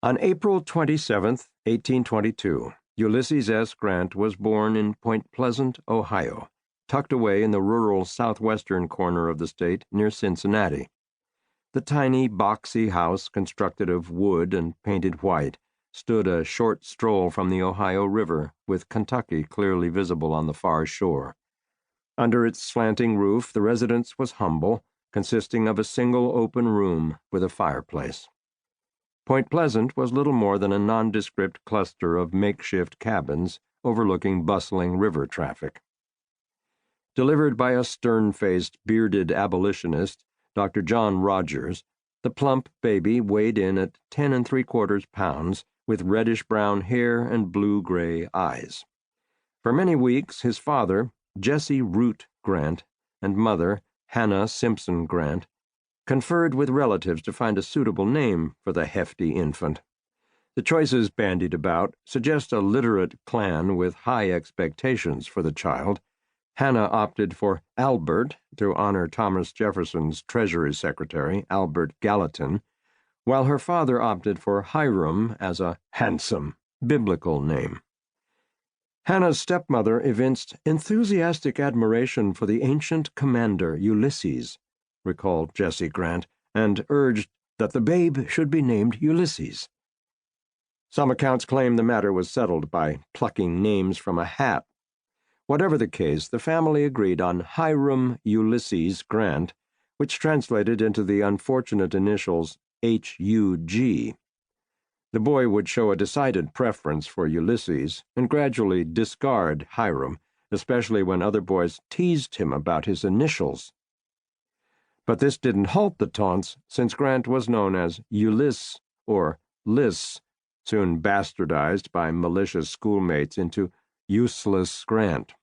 On April 27, 1822, Ulysses S. Grant was born in Point Pleasant, Ohio, tucked away in the rural southwestern corner of the state near Cincinnati. The tiny, boxy house, constructed of wood and painted white, stood a short stroll from the Ohio River, with Kentucky clearly visible on the far shore. Under its slanting roof, the residence was humble, consisting of a single open room with a fireplace. Point Pleasant was little more than a nondescript cluster of makeshift cabins overlooking bustling river traffic. Delivered by a stern-faced, bearded abolitionist, Dr. John Rogers, the plump baby weighed in at 10 3/4 pounds, with reddish-brown hair and blue-gray eyes. For many weeks, his father, Jesse Root Grant, and mother, Hannah Simpson Grant, conferred with relatives to find a suitable name for the hefty infant. The choices bandied about suggest a literate clan with high expectations for the child. Hannah opted for Albert to honor Thomas Jefferson's Treasury Secretary, Albert Gallatin, while her father opted for Hiram as a handsome, biblical name. Hannah's stepmother evinced enthusiastic admiration for the ancient commander Ulysses, recalled Jesse Grant, and urged that the babe should be named Ulysses. Some accounts claim the matter was settled by plucking names from a hat. Whatever the case, the family agreed on Hiram Ulysses Grant, which translated into the unfortunate initials H.U.G. The boy would show a decided preference for Ulysses and gradually discard Hiram, especially when other boys teased him about his initials. But this didn't halt the taunts, since Grant was known as Ulyss or Liss, soon bastardized by malicious schoolmates into Useless Grant.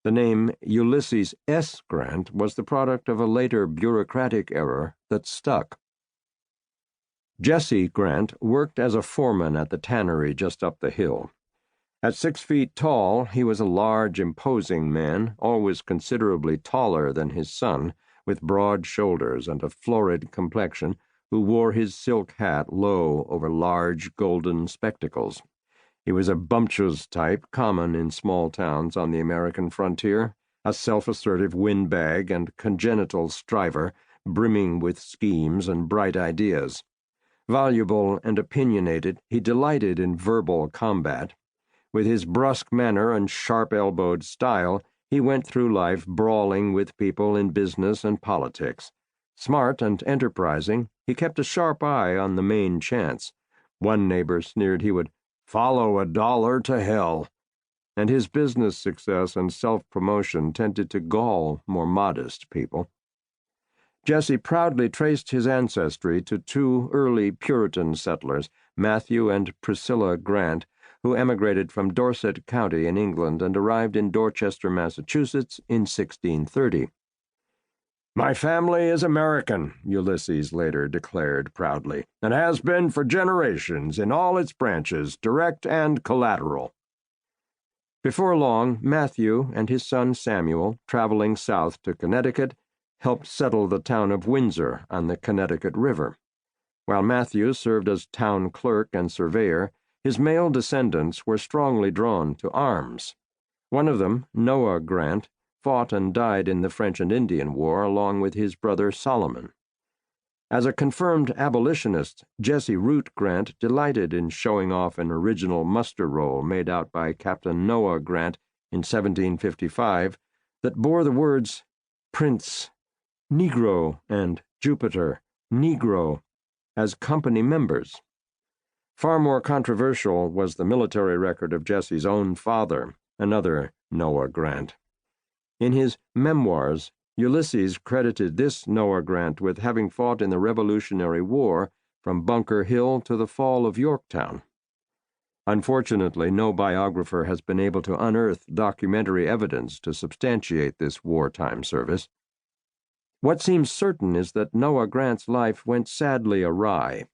The name Ulysses S. Grant was the product of a later bureaucratic error that stuck. Jesse Grant worked as a foreman at the tannery just up the hill. At 6 feet tall, he was a large, imposing man, always considerably taller than his son, with broad shoulders and a florid complexion, who wore his silk hat low over large golden spectacles. He was a bumptious type common in small towns on the American frontier, a self-assertive windbag and congenital striver, brimming with schemes and bright ideas. Voluble and opinionated, he delighted in verbal combat. With his brusque manner and sharp-elbowed style, he went through life brawling with people in business and politics. Smart and enterprising, he kept a sharp eye on the main chance. One neighbor sneered he would follow $1 to hell, and his business success and self-promotion tended to gall more modest people. Jesse proudly traced his ancestry to 2 early Puritan settlers, Matthew and Priscilla Grant, who emigrated from Dorset County in England and arrived in Dorchester, Massachusetts in 1630. "My family is American," Ulysses later declared proudly, "and has been for generations in all its branches, direct and collateral." Before long, Matthew and his son Samuel, traveling south to Connecticut, helped settle the town of Windsor on the Connecticut River. While Matthew served as town clerk and surveyor, his male descendants were strongly drawn to arms. One of them, Noah Grant, fought and died in the French and Indian War along with his brother Solomon. As a confirmed abolitionist, Jesse Root Grant delighted in showing off an original muster roll made out by Captain Noah Grant in 1755 that bore the words Prince, Negro, and Jupiter, Negro, as company members. Far more controversial was the military record of Jesse's own father, another Noah Grant. In his Memoirs, Ulysses credited this Noah Grant with having fought in the Revolutionary War from Bunker Hill to the fall of Yorktown. Unfortunately, no biographer has been able to unearth documentary evidence to substantiate this wartime service. What seems certain is that Noah Grant's life went sadly awry.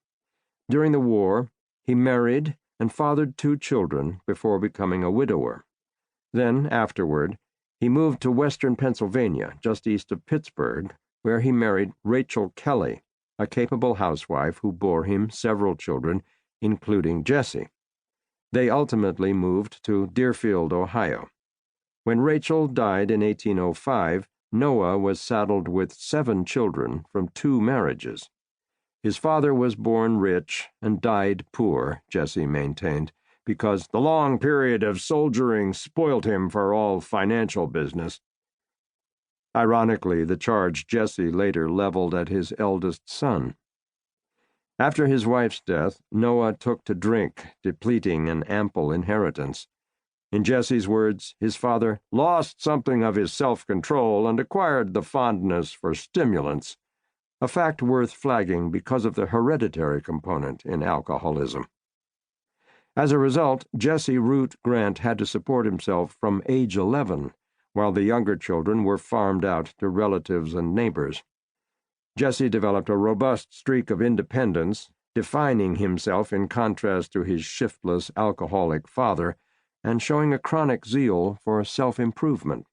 During the war, he married and fathered 2 children before becoming a widower. Then, afterward, he moved to western Pennsylvania, just east of Pittsburgh, where he married Rachel Kelly, a capable housewife who bore him several children, including Jesse. They ultimately moved to Deerfield, Ohio. When Rachel died in 1805, Noah was saddled with 7 children from 2 marriages. His father was born rich and died poor, Jesse maintained, because the long period of soldiering spoilt him for all financial business. Ironically, the charge Jesse later leveled at his eldest son. After his wife's death, Noah took to drink, depleting an ample inheritance. In Jesse's words, his father lost something of his self-control and acquired the fondness for stimulants, a fact worth flagging because of the hereditary component in alcoholism. As a result, Jesse Root Grant had to support himself from age 11, while the younger children were farmed out to relatives and neighbors. Jesse developed a robust streak of independence, defining himself in contrast to his shiftless, alcoholic father, and showing a chronic zeal for self-improvement.